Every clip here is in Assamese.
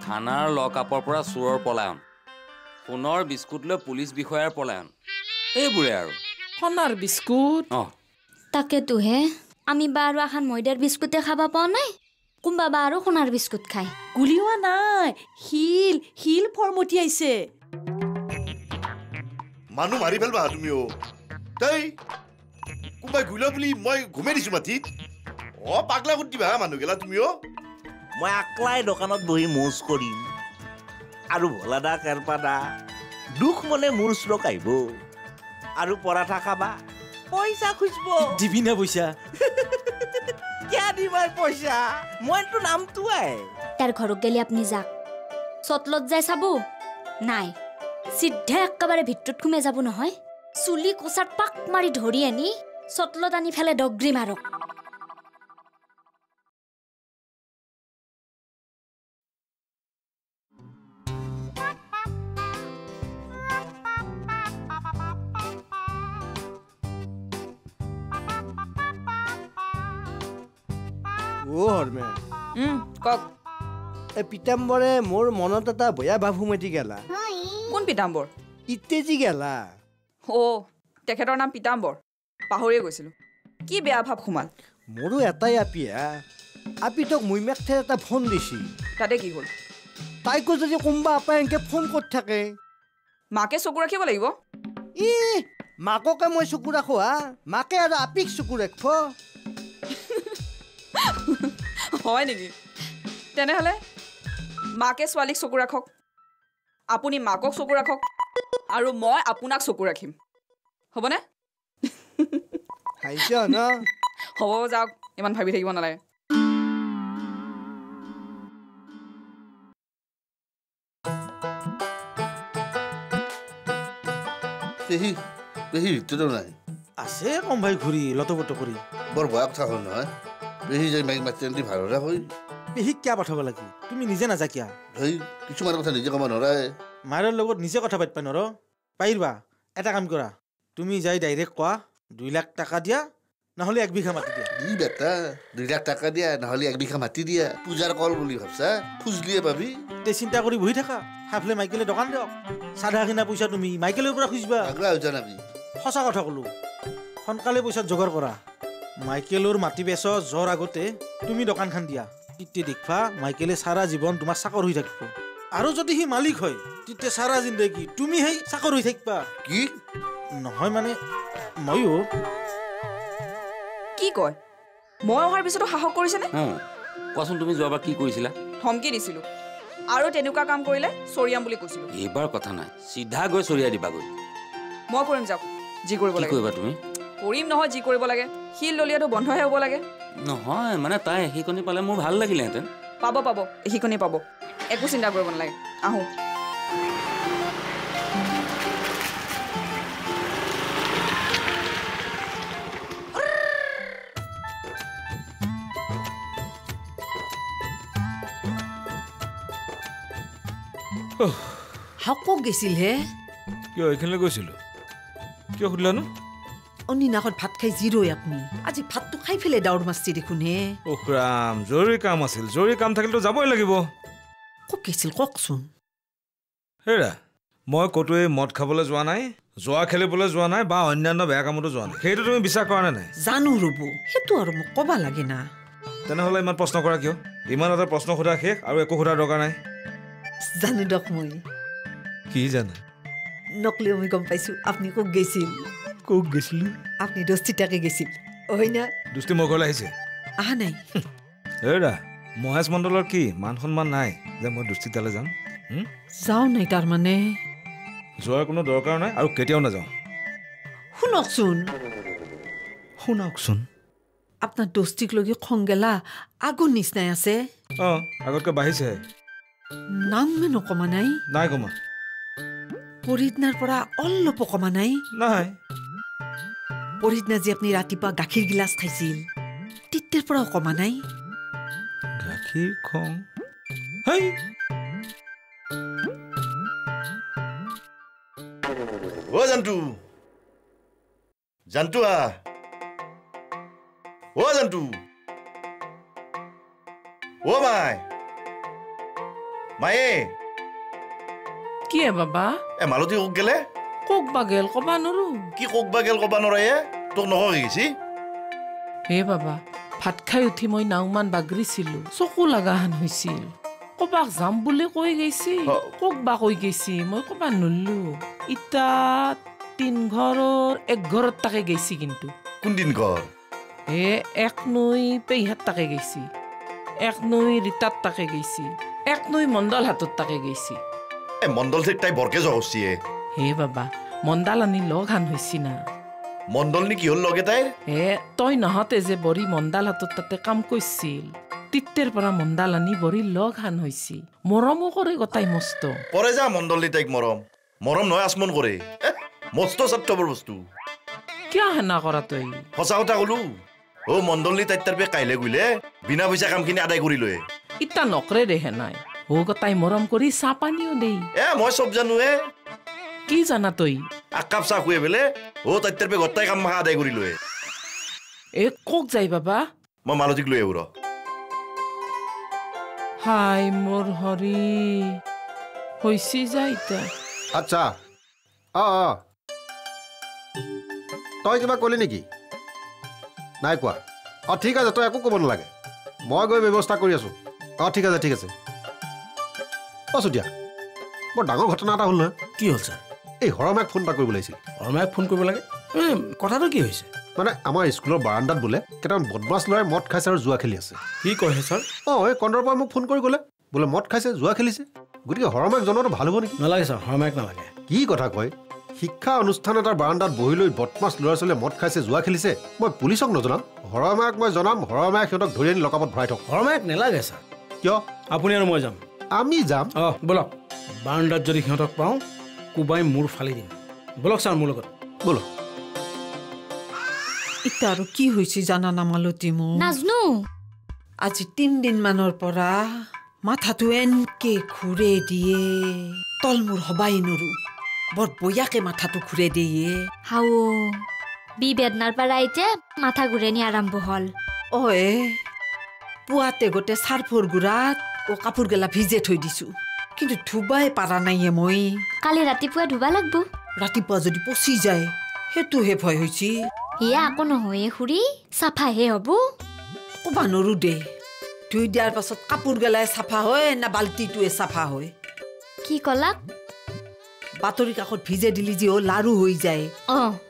থানাৰ লকআপৰ পৰা চোৰৰ পলায়ন, সোণৰ বিস্কুট লৈ পুলিচ বিষয়াৰ পলায়ন, এইবোৰে আৰু। সোণৰ বিস্কুট? তাকেতোহে আমি বা আৰু এখন ময়দাৰ বিস্কুটে খাব পোৱা নাই, কোনোবা বা আৰু সোণাৰ বিস্কুট খায়। গুলিওৱা নাই, শিল ফৰমটিয়াইছে। মানুহ মাৰি পেলবা তুমিও তই কোনোবাই গুলিয়া বুলি মই ঘুমাই দিছো মাটিত। পাগলা কৰি দিবা মানুহগেলা তুমিও। মই আকলাই দোকানত বহি মৌজ কৰিম আৰু ভোলাদা কেৰপাদা দুখ মনে মোৰ চুৰক আহিব আৰু পৰাঠা খাবা, পইচা খুজিব। দিবি না পইচা? কিয় দিবাই পইচা? মইতো নামটো তাৰ ঘৰত গেলি আপুনি যাক চটলত যাই চাব নাই, চিধা একেবাৰে ভিতৰত সোমাই যাব নহয়, চুলি কোচাত পাক মাৰি ধৰি আনি চটলত আনি ফেলে ডগ্ৰী মাৰক। কক। পিতাম্বৰে মোৰ মনত এটা বয়া ভাৱ সোমাই গেলা। কোন পিতাম্বৰ? ইত্তেজি গেলা। তেখেতৰ নাম পিতাম্বৰ, পাহৰিয়ে গৈছিলো। কি বেয়া ভাৱ সোমাল? মোৰো এটাই আপি তোক মুইমেক এটা ফোন দিছি। তাতে কি হ'ল? তাইকো যদি কোনোবা আপাই এনেকে ফোন কৰি থাকে, মাকে চকু ৰাখিব লাগিব। মাককে মই চকু ৰাখো মাকে আৰু আপিক চকু ৰাখব। হয় নেকি? তেনেহ'লে মাকে ছোৱালীক চকু ৰাখক, আপুনি মাকক চকু ৰাখক, আৰু মই আপোনাক চকু ৰাখিম, হ'বনে? হ'ব, যাওক, ইমান ভাবি থাকিব নালাগে। নাই আছে কম ভাই ঘূৰি লতপত কৰি। বৰ ভয়া কথা হ'ল নহয়। পেহী যাই মাইক মাতি আনি ভাড়া হৈ পেহীক কিয় পঠাব লাগে? তুমি নিজে নাযা কিয়া? কিছুমান কথা নিজে ক'ব নোৱাৰে। মায়েৰ লগত নিজে কথা পাতিবা নৰ? পাৰিবা? এটা কাম কৰা, তুমি যাই ডাইৰেক্ট কোৱা 2 লাখ টকা দিয়া, নহ'লে 1 বিঘা মাটি দিয়া। বেটা 2 লাখ টকা দিয়া নহ'লে 1 বিঘা মাটি দিয়া, পূজাৰ কল বুলি ভাবছা? খুজলিয়ে পাবি। তে চিন্তা কৰি বহি থাকা, হাফলে মাইকেলে দোকান দিয়ক, চাধা কিনা পইচা তুমি মাইকেলৰ পৰা খুজিবা। সঁচা কথা ক'লো, সোনকালে পইচা যোগাৰ কৰা। মাইকেলৰ মাটি বেচ যোৱাৰ আগতে তুমি দোকানখন দিয়া, তেতিয়া দেখবা মাইকেলে সাৰা জীৱন তোমাৰ চাকৰ হৈ থাকিব। আৰু যদি সি মালিক হয় তেতিয়া সাৰা জিন্দগী তুমি সেই চাকৰ হৈ থাকিবা। কি নহয় মানে ময়ো কি কয়? মই অহাৰ পিছতো সাহস কৰিছেনে? কোৱাচোন, তুমি যোৱাবাৰ কি কৰিছিলা? ধমকি দিছিলো, আৰু তেনেকুৱা কাম কৰিলে চৰিয়াম বুলি কৈছিলো। এইবাৰ কথা নাই, চিধা গৈ চৰিয়া দিবাগৈ। মই কৰিম, যাওক, যি কৰিব লাগে। কি কৰিবা তুমি? কৰিম নহয়, যি কৰিব লাগে। শিল দলিয়াটো বন্ধহে হ'ব লাগে। নহয় মানে তাই এশিকণি পালে মোৰ ভাল লাগিলেহেঁতেন। পাব এশিকণি পাব, একো চিন্তা কৰিব নালাগে। আহোঁ। ক'ত গৈছিল হে? কিয় এইখিনিলৈ গৈছিলো? কিয় সুধিলানো? অন্যদিনাখন ভাত খাই জিৰৈ আপুনি, আজি ভাতটো খাই ফেলে দাউৰ মাছটি দেখোন হে। ৰাম, জৰুৰী কাম আছিল। জৰুৰী কাম থাকিলেতো যাবই লাগিব। ক'ত গৈছিল কওকচোন? হেৰা, মই ক'তোৱে মদ খাবলৈ যোৱা নাই, যোৱা খেলিবলৈ যোৱা নাই, বা অন্যান্য বেয়া কামতো যোৱা নাই। সেইটো তুমি বিশ্বাস কৰা নে নাই? জানো ৰ'ব, সেইটো আৰু মোক ক'বা লাগে না। তেনেহ'লে ইমান প্ৰশ্ন কৰা কিয়? ইমান এটা প্ৰশ্ন সোধা শেষ আৰু একো সোধাৰ দৰকাৰ নাই। জানো দক মই। কি জানা? নকলেও মই গম পাইছো আপুনি ক'ত গৈছিল। ক'ত গৈছিলো? আপুনি দস্তিতাকে গৈছিল, হয় না? দস্তি মোৰ ঘৰলৈ আহিছে? আহা নাই। হেৰা, মহেশ মণ্ডলৰ কি মান সন্মান নাই যে মই দস্তিতালৈ যাম? যাওঁ নাই তাৰমানে? যোৱাৰ কোনো দৰকাৰ নাই আৰু কেতিয়াও নাযাওঁ। শুনকচোন, আপোনাৰ দস্তিক লগি খং গেলা আগৰ নিচিনাই আছে? আগতকৈ বাঢ়িছেহে। নামে নকমা নাই? নাই কমা। পৰিদিনাৰ পৰা অলপো কমা নাই? নাই। পৰিদিনা যে আপুনি ৰাতিপুৱা গাখীৰ গিলাচ খাইছিল, তেতিয়াৰ পৰাও কমা নাই? গাখীৰ খং জান্তু জান্তু জান্তু মাই মায়ে কি বাবা মালতী কক গেলে কক বা গেল কবা নৰো কি কক বা গেল কবা নৰে তোক নকয় গেছি হে বাবা ভাত খাই উঠি মই নাওমান বাগৰিছিলো চকু লাগাহান হৈছিল কবাক যাম বুলি কৈ গৈছি কক বা কৈ গৈছি মই কবা নল্লো ইটা 3 ঘৰৰ 1 ঘৰত তাকে গৈছি কিন্তু কোন দিন ঘৰ এ এক নৈ পেহাত তাকে গৈছি এক নৈ ৰিতাত তাকে গৈছি এক নৈ মণ্ডল হাতত তাকে গৈছি মণ্ডল ঠিক তাই বৰকে জগছিয়ে হে বাবা মণ্ডল আনি লগ হান হৈছি না মণ্ডল নি কি হল লগে তাইৰ তই নহতে যে বৰি মণ্ডল হাতত তাতে কাম কৰিছিল তিত্তেৰ পৰা মণ্ডল আনি বৰি লগ হান হৈছি মৰমো কৰে গতাই মস্ত কৰে যা মণ্ডল নি তাইক মৰম নহয় আসমন কৰে মস্ত স্বাৰ্থপৰ বস্তু কিয় হেনা কৰা তই সঁচা কথা কলো মণ্ডল নি তাইৰ তাৰপে কাইলে গ'লে বিনা পইচা কামখিনি আদায় কৰি লয় ইটা নকৰে দে হেনাই গতাই মৰম কৰি চাহ পানীও দেই মই চব জানো কি জানা তই আকাপ চাহ খুৱে বোলে তাইৰ তাৰপে গতাই কাম আদায় কৰি লয় কক যাই বাবা মই মালতীক লৈ আহো হাই মোৰ হৰি হৈছি যায় এতিয়া আচ্ছা তই কিবা কলি নেকি নাই কোৱা ঠিক আছে তই একো ক'ব নালাগে মই গৈ ব্যৱস্থা কৰি আছো ঠিক আছে চুতীয়া বৰ ডাঙৰ ঘটনা এটা হ'ল নহয় কি হ'ল ছাৰ এই হৰমাক ফোন এটা কৰিব লাগিছিল হৰমাক ফোন কৰিব লাগে কথাটো কি হৈছে মানে আমাৰ স্কুলৰ বাৰাণ্ডাত বোলে কেইটামান বদমাছ ল'ৰাই মদ খাইছে আৰু জুৱা খেলি আছে কি কয় ছাৰ এই কণ্ডৰ পৰা মোক ফোন কৰি ক'লে বোলে মদ খাইছে জুৱা খেলিছে গতিকে হৰমাক জনোৱাটো ভাল হ'ব নেকি নালাগে ছাৰ হৰমাক নালাগে কি কথা কয় শিক্ষা অনুষ্ঠান এটাৰ বাৰাণ্ডাত বহি লৈ বদমাছ ল'ৰা ছোৱালীয়ে মদ খাইছে জুৱা খেলিছে মই পুলিচক নজনাম হৰমাক মই জনাম হৰমাক সিহঁতক ধৰি আনি লকাপত ভৰাই থওক হৰমাক নালাগে ছাৰ কিয় আপুনি আৰু মই যাম আমি যাম বলক বাৰাণ্ডাত যদি সিহঁতক পাওঁ কোবাই মূৰ ফালি দিম বলক ছাৰ মোৰ লগত বলক ইটা আৰু কি হৈছে জানা না মালতী মোৰ নাজনো আজি 3 দিন মানৰ পৰা মাথাটো এনকে ঘূৰে দিয়ে তল মোৰ হবাই নৰো বৰ বয়াকে মাথাটো ঘূৰে দিয়ে হাও বি বেদনাৰ পৰা এতিয়া মাথা ঘূৰেনি আৰম্ভ হল পুৱাতে গোটে চাৰ্ফৰ গুড়াত কাপোৰ গেলা ভিজে থৈ দিছো কিন্তু ধুবাই পাৰা নাই মই কালি ৰাতিপুৱা ধুবা লাগব ৰাতিপুৱা যদি পচি যায় সেইটোহে ভয় হৈছে ইয়া আকৌ নহয় খুৰী চাফাহে হ'ব ক'বা নৰো দে ধুই দিয়াৰ পাছত কাপোৰ গেলাই চাফা হয় না বাল্টিটোৱে চাফা হয় কি কলাক বাতৰি কাকত ভিজে দিলি যে লাৰু হৈ যায়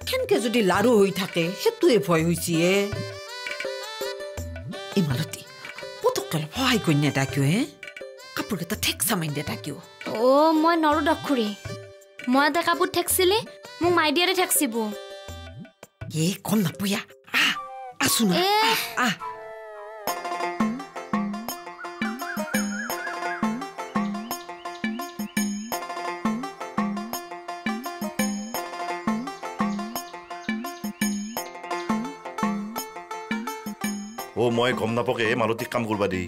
কেনকে যদি লাৰু হৈ থাকে সেইটোৱে ভয় হৈছে এই মালতী পতককে সহায় কৰি নেদাকিও কাপোৰ কেইটা ঠেকচা মাৰি নেদাকিও মই নৰো দক খুৰী মই এটা কাপোৰ ঠেকছিলি মোক মাই দিয়াৰে ঠেকছিব কম নাপয়া আছো না মই গম নাপাকে মালতীক কাম কৰবা দেই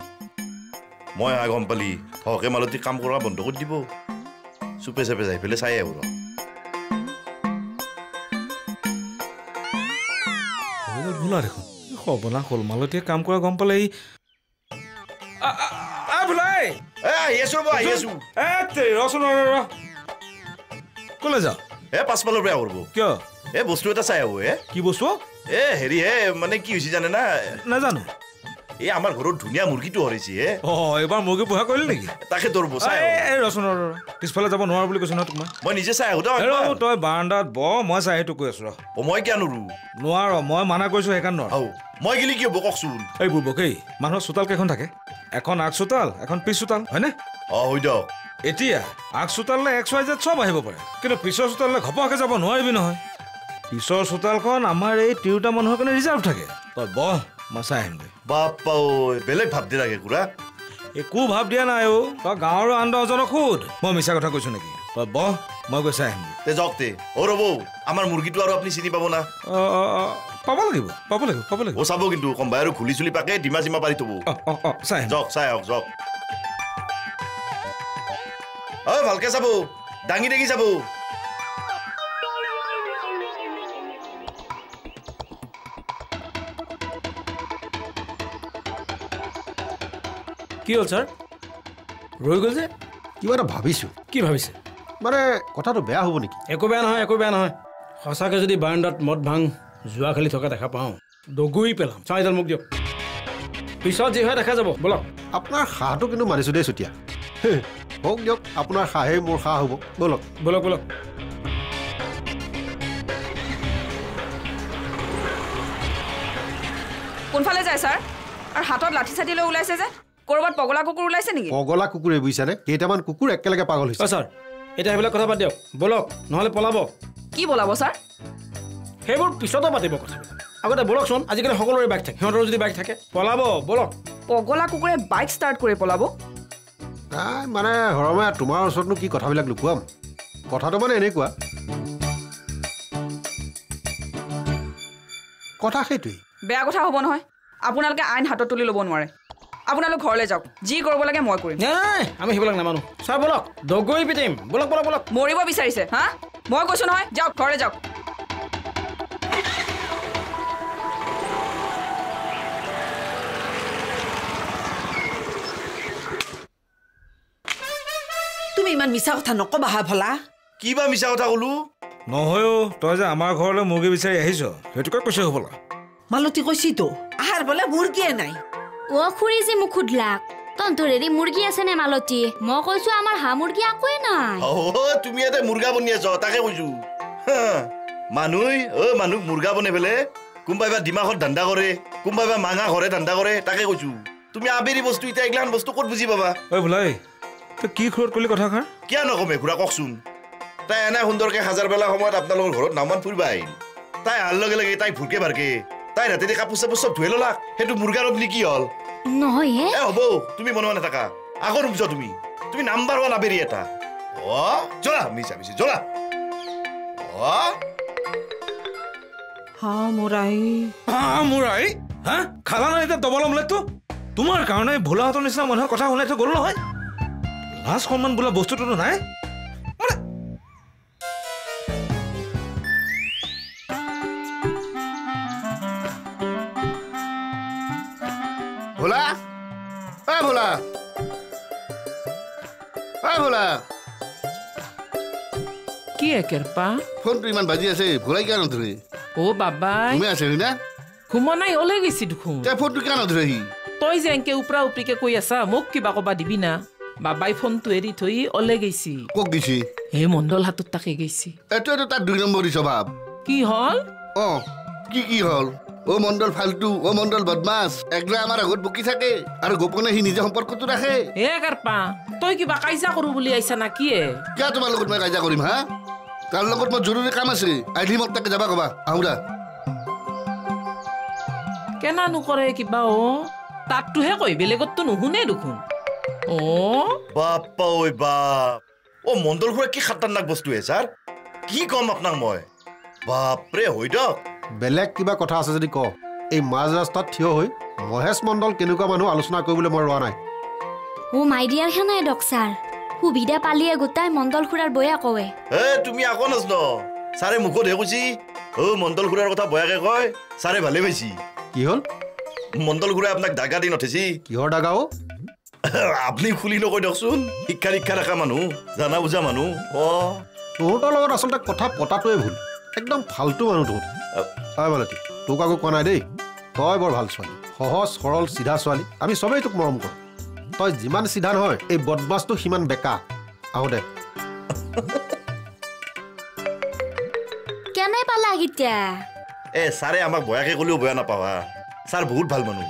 মই গম পালি হকে মালতীক কাম কৰা বন্ধ কৰি দিব চুপে চাপে যাই পেলাই চাই আহো ভুলা দেখোন সবনা হ'ল মালতীয়ে কাম কৰা গম পালে কলে যাওঁ পাছফালৰ পৰা কৰিব কিয় বস্তু এটা চাই আহো কি বস্তু হেৰি মানে কি হৈছে জানে না নাজানো আমাৰ ঘৰত ধুনীয়া মুৰ্গীটো হৰিছে এইবাৰ মুৰ্গী পোহা কৰিল নেকি তাকে তোৰ ৰচোন পিছফালে যাব নোৱাৰো বুলি কৈছো নহয় তোমাক মই নিজে চাই আহো তই বাৰাণ্ডাত মই চাই সেইটো কৈ আছো মই কিয় নোৱাৰ মই মানা কৰিছো সেইকাৰণে নোৱাৰো মই গেলি কি হ'ব কওকচোন এই বুৰ্বকেই মানুহৰ চোতাল কেইখন থাকে এখন আগ চোতাল এখন পিছ চোতাল হয়নে হৈ দিয়ক এতিয়া আগ চোতাললে XYZ চব আহিব পাৰে কিন্তু পিছৰ চোতাললে ঘপককে যাব নোৱাৰিবি নহয় পিছৰ চোতালখন আমাৰ এই তিৰোতা মানুহৰ কাৰণে ৰিজাৰ্ভ থাকে তই বহ মই চাই আহিমগৈ বাপ্পা বেলেগ ভাৱ দি লাগে কুৰা একো ভাৱ দিয়া নাই তই গাঁৱৰ আন্দাজনক সোধ মই মিছা কথা কৈছো নেকি তই বহ মই গৈ চাই আহিমগৈ যাওক ৰ'ব আমাৰ মুৰ্গীটো আৰু আপুনি চিনি পাব না পাব লাগিব চাব কিন্তু কম্বাই আৰু ঘুলি চুলি পাকে ডিমা চিমা পাৰি থব চাই আহক যাওক ভালকে চাব দাঙি দাঙি চাব কি হ'ল ছাৰ ৰৈ গ'ল যে কিবা এটা ভাবিছোঁ। কি ভাবিছে? মানে কথাটো বেয়া হ'ব নেকি? একো বেয়া নহয়, একো বেয়া নহয়। সঁচাকৈ যদি বাৰাণ্ডাত মদ ভাং যোৱা খেলি থকা দেখা পাওঁ দগুৰি পেলাম। চাইডাল মোক দিয়ক, পিছত যি হয় দেখা যাব। বলক। আপোনাৰ সাহটো কিন্তু মানিছোঁ দেই চুতীয়া। হওক দিয়ক, আপোনাৰ সাহেই মোৰ সাহ হ'ব। বলক বলক বলক। কোনফালে যায় ছাৰ? আৰু হাতত লাঠি চাঠি লৈ ওলাইছে যে, ক'ৰবাত পগলা কুকুৰ ওলাইছে নেকি? পগলা কুকুৰে বুজিছানে? কেইটামান কুকুৰ একেলগে পাগল হৈছে। ছাৰ এতিয়া সেইবিলাক কথা পাত দিয়ক, বলক, নহ'লে পলাব। কি পলাব ছাৰ? সেইবোৰ পিছতো পাতিব কথাবিলাক। আগতে বলকচোন, আজিকালি সকলোৰে বাইক থাকে, সিহঁতৰো যদি বাইক থাকে পলাব। বলক। পগলা কুকুৰে বাইক ষ্টাৰ্ট কৰি পলাব? নাই মানে হৰমা, তোমাৰ ওচৰতনো কি কথাবিলাক লুকুৱাম। কথাটো মানে এনেকুৱা, কথা সেইটোৱেই। বেয়া কথা হ'ব নহয়। আপোনালোকে আইন হাতত তুলি ল'ব নোৱাৰে। আপোনালোক ঘৰলৈ যাওক, যি কৰিব লাগে মই কৰিম। নাই, আমি সেইবিলাক নামানো। ছাৰ বলক, দগৰি পিটিম। বলক বলক বলক। মৰিব বিচাৰিছে? হা, মই কৈছো নহয়, যাওক ঘৰলৈ যাওক। তুমি ইমান মিছা কথা নকবা হা ভলা। কি বা মিছা কথা ক'লো? নহয়ো, তই যে আমাৰ ঘৰলৈ মুৰ্গী বিচাৰি আহিছ সেইটোকে কৈছে হ'বলা। মালতী কৈছিতো আহাৰ বোলে মুৰ্গীয়ে নাই। অ' খুৰী যে মোক সুধলাক তহঁতৰ হেৰি মুৰ্গী আছে নে মালতী? মই কৈছো আমাৰ হাঁহ মুৰ্গী একোৱে নাই। তুমি ইয়াতে মুৰ্গা বনি আছ, তাকে কৈছো। মানুহ মুৰ্গা বনে পেলে কোনোবাই বা ডিমাগত ধান্দা কৰে, কোনোবাই বা মাঙা ঘৰে ধান্দা কৰে, তাকে কৈছো। তুমি আবেৰি বস্তু এতিয়া এইগিলান বস্তু ক'ত বুজি পাবা? ঐ ভোলাই, তই কি ঘৰত ক'লি কথাষাৰ? কিয় নকমে খুৰা, কওকচোন। তাই এনে সুন্দৰকে হাজাৰ বেলা সময়ত আপোনালোকৰ ঘৰত নামান ফুৰিব আহিল। তাই অহাৰ লগে লগে তাই ভুৰকে ভাৰকে তাই ৰাতিতে কাপোৰ চাপোৰ চব ধুই ললাক। সেইটো মুৰ্গাৰ বুলি কি হ'ল? নহয় হ'ব, তুমি মনোৱা নাথাকা। আগৰ বুজা তুমি নাম্বাৰ 1 আবেৰি এটা। জলা মিছা মিছি জলা। মুৰাই হা খালা নাই এতিয়া দবল অমলেটটো? তোমাৰ কাৰণে ভোলাহঁতৰ নিচিনা মানুহৰ কথা শুনাই থৈ গ'লো নহয়। লাজ সন্মান বোলা বস্তুটোতো নাই। ভোলা, ভোলা, ভোলা, কি কেৰপা? ফোনটো ইমান বাজি আছে, ভোলাই কিয় নধৰে? অ' বাবাই ঘুমাই আছে না? ঘুমা নাই, ওলাই গৈছি দেখোন। ফোনটো কিয় নধৰে সি? তই যে এনকে উপৰা উপৰিকে কৈ আছা, মোক কিবা কবা দিবি না? বাবাই ফোনটো এৰি থৈ ওলাই গৈছি। ক'ত গৈছি? এই মণ্ডল হাতত তাকে গৈছি। এইটো তাৰ 2 নম্বৰী স্বভাৱ। কি হ'ল? কি হ'ল? মণ্ডল ফাল্টু, মণ্ডল বদমাছ, একলা আমাৰ আগত বকি থাকে আৰু গোপনে সি নিজে সম্পৰ্কটো ৰাখে। কাৰপা, তই কিবা কাইজা কৰো বুলি আহিছা না কি? কিয় তোমাৰ লগত মই কাইজা কৰিম? হা, তাৰ লগত মোৰ জৰুৰী কাম আছে। আহিলি মোক তাকে যাবা কবা। আহো দা। কেনা নকৰে কিবা? তাতটোহে কয়, বেলেগততো নুশুনে দেখোন। বাপ্পা ঐ বাপ, মণ্ডল খুৰা কি খাতাৰনাক বস্তু হে ছাৰ। কি কম আপোনাক মই? বাপৰে হৈ দিয়ক। বেলেগ কিবা কথা আছে যদি ক। এই মাজ ৰাস্তাত থিয় হৈ মহেশ মণ্ডল কেনেকুৱা মানুহ আলোচনা কৰিবলৈ মই ৰোৱা নাই। মাই ডিয়াৰ হে নাই ডক ছাৰ, সুবিধা পালিয়ে গোটাই মণ্ডল খুৰাৰ বয়া কয়। তুমি আকৌ নাজান? ছাৰে মুখতহে কৈছি। মণ্ডল খুৰাৰ কথা বয়াকে কয়, ছাৰে ভালে পাইছি। কি হ'ল? মণ্ডল খুৰাই আপোনাক দাগা দি নথেছি। কিহৰ দাগা? আপুনি খুলি নকয় দিয়কচোন। শিক্ষা দীক্ষা থকা মানুহ, জানা বুজা মানুহ। তহঁতৰ লগত আচলতে কথা পতাটোৱে ভুল। একদম ফাল্টু মানুহ তহঁত। মালতী, তোক আকৌ কোৱা নাই দেই। তই বৰ ভাল ছোৱালী, সহজ সৰল চিধা ছোৱালী। আমি চবেই তোক মৰম কৰোঁ। তই যিমান চিধা নহয়, এই বদমাছটো সিমান বেকা। আহো দে। কেনে পালা এতিয়া? ছাৰে আমাক বয়াকে ক'লেও বেয়া নাপাবা। ছাৰ বহুত ভাল মানুহ।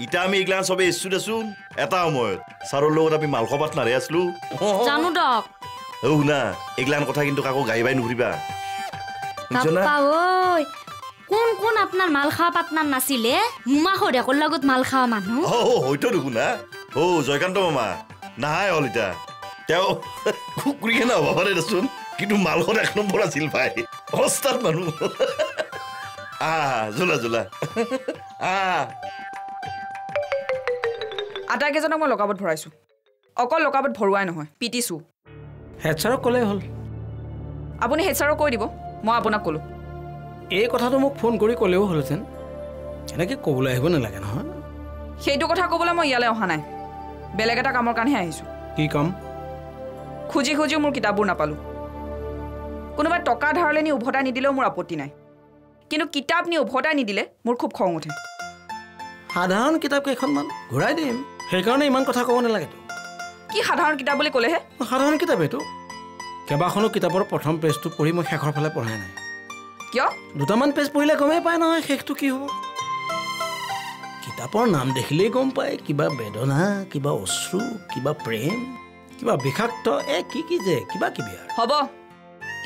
এতিয়া আমি এইগিলান চবেই ইচ্ছু দেচোন। এটা সময়ত ছাৰৰ লগত আমি মালখোৱা পাটনাৰহে আছিলো। জানো দক। শুনা, এইগিলান কথা কিন্তু কাকো গাই নুফুৰিবা। কোন কোন আপোনাৰ মাল খাৱা পাটনাৰ নাছিলে? মুমা সদেকৰ লগত মাল খাৱা মানুহ। হয়তো দেখোনা। জয়কান্ত মামা নাহাই হ'ল এতিয়া। তেওঁ কুকুৰী কেনে হ'ব পাৰে দেচোন, কিন্তু মালখন 1 নম্বৰ আছিল ভাই। অস্তাদ মানুহ। জোলা জোলা। আটাইকেইজনক মই লকাবত ভৰাইছো। অকল লকাবত ভৰোৱাই নহয়, পিটিছো। হেড ছাৰক ক'লেই হ'ল। আপুনি হেড ছাৰক কৈ দিব, মই আপোনাক ক'লো। এই কথাটো মোক ফোন কৰি ক'লেও হ'লহেঁতেন। এনেকৈ ক'বলৈ আহিব নালাগে নহয়। সেইটো কথা ক'বলৈ মই ইয়ালৈ অহা নাই, বেলেগ এটা কামৰ কাৰণেহে আহিছোঁ। কি কাম খুজি খুজিও মোৰ কিতাপবোৰ নাপালোঁ কোনোবাই টকা ধাৰলৈ নি উভতাই নিদিলেও মোৰ আপত্তি নাই কিন্তু কিতাপ নি উভতাই নিদিলে মোৰ খুব খং উঠে সাধাৰণ কিতাপ কেইখনমান ঘূৰাই দিম সেইকাৰণে ইমান কথা ক'ব নালাগেতো কি সাধাৰণ কিতাপ বুলি ক'লেহে সাধাৰণ কিতাপ এইটো কেইবাখনো কিতাপৰ প্ৰথম পেজটো পঢ়ি মই শেষৰ ফালে পঢ়াই নাই কিয় দুটামান পেজ পঢ়িলে গমেই পায় নহয় শেষটো কি হ'ব কিতাপৰ নাম দেখিলেই গম পায় কিবা বেদনা কিবা অশ্ৰু কিবা প্ৰেম কিবা বিষাক্ত কি যে কিবা কিবি আৰু হ'ব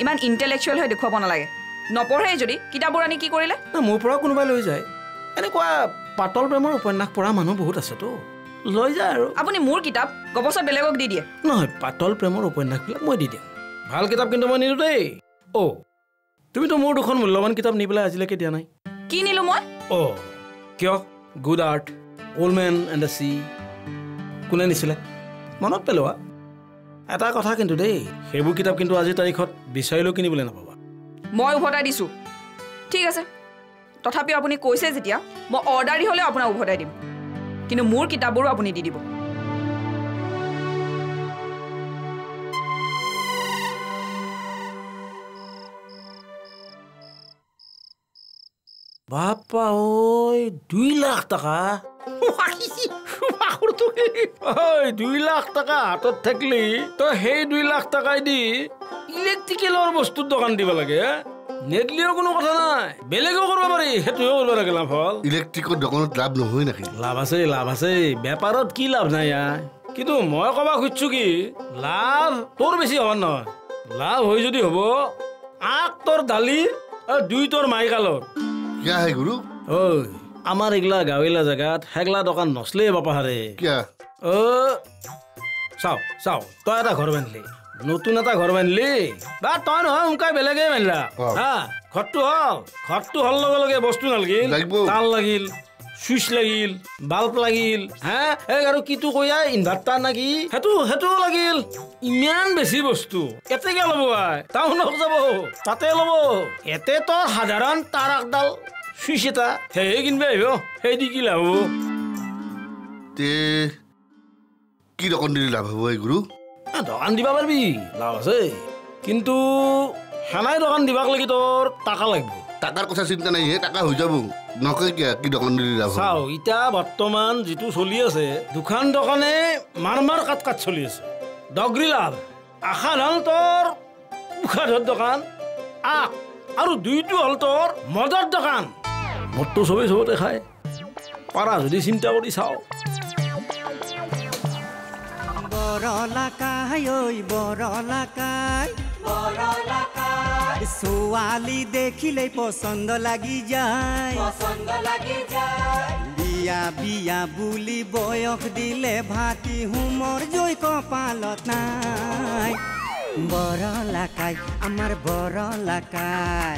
ইমান ইণ্টেলেকচুৱেল হৈ দেখুৱাব নালাগে নপঢ়ে যদি কিতাপবোৰ আনি কি কৰিলে মোৰ পৰা কোনোবাই লৈ যায় এনেকুৱা পাতল প্ৰেমৰ উপন্যাস পঢ়া মানুহ বহুত আছেতো লৈ যায় আৰু আপুনি মোৰ কিতাপ গপচত বেলেগক দি দিয়ে নহয় পাতল প্ৰেমৰ উপন্যাসবিলাক মই দি দিম ভাল কিতাপ কিন্তু মই নিদিওঁ দেই তুমিতো মোৰ দুখন মূল্যৱান কিতাপ নি পেলাই আজিলৈকে দিয়া নাই কি নিলো মই কিয় good earth old man and the sea কোনে নিছিলে মনত পেলোৱা এটা কথা কিন্তু দেই সেইবোৰ কিতাপ কিন্তু আজিৰ তাৰিখত বিচাৰিলেও কিনিবলৈ নাপাবা মই উভতাই দিছোঁ ঠিক আছে তথাপিও আপুনি কৈছে যেতিয়া মই অৰ্ডাৰ দি হ'লেও আপোনাক উভতাই দিম কিন্তু মোৰ কিতাপবোৰো আপুনি দি দিব বাপা ঐ 2 লাখ টকা 2 লাখ টকা হাতত থাকিলে তই সেই 2 লাখ টকাই দি ইলেক্ট্ৰিকেলৰ বস্তুৰ দোকান দিব লাগে নেটলিও কোনো কথা নাই বেলেগো কৰিব পাৰি সেইটোও কৰিব লাগে লাভ হ'ল ইলেক্ট্ৰিকৰ দোকানত লাভ নহয় নেকি লাভ আছে বেপাৰত কি লাভ নাই কিন্তু মই ক'বা খুজিছো কি লাভ তোৰ বেছি হ'ব নহয় লাভ হৈ যদি হ'ব 8 তোৰ দালি আৰু 2 তোৰ মাইকালৰ क्या है गुरु আমাৰ এগলা গাঁৱলীয়া জেগাত হেগলা দোকান নচলে বাপাহাৰে क्या চাও তই এটা ঘৰ বান্ধিলি নতুন এটা ঘৰ বান্ধিলি বা তই নহয় উনকাই বেলেগে বান্ধিলা ঘৰটো হল লগে লগে বস্তু নালাগিল তাল লাগিল সুইচ লাগিল বাল্ব লাগিল আৰু কিটো কয়া ইনভাৰ্টাৰ নাকি সেইটো লাগিল ইমান বেছি বস্তু এতেকে ল'ব টাউনত যাব তাতে ল'ব এতে তোৰ সাধাৰণ তার একডাল সুইচ এটা সেই কিনবে আহিব সেই দি কি লাভ তে কি দোকান দিলে লাভ হ'ব গুৰু দোকান দিবা পারবি লাভ আছে কিন্তু হেনাই দোকান দিবাক লাগি তোর টাকা লাগবে টাকার কথা চিন্তা নাই টাকা হৈ যাব নকয় কি দোকান দিলে লাভ চাও ইটা বর্তমান যেটো চলি আছে দুখান দোকানে মার কাট চলি আছে ডগরি লাভ আশা ধান তোর উখাধর দোকান আৰু 2টো হল তোৰ মদৰ দোকান মদটো চবতে খায় পাৰা যদি চিন্তা কৰি চাও ছোৱালী দেখিলেই পচন্দ লাগি যায় বিয়া বুলি বয়স দিলে ভাতি হুমৰ জৈ কপালত নাই বৰলাকাই আমাৰ বৰলাকাই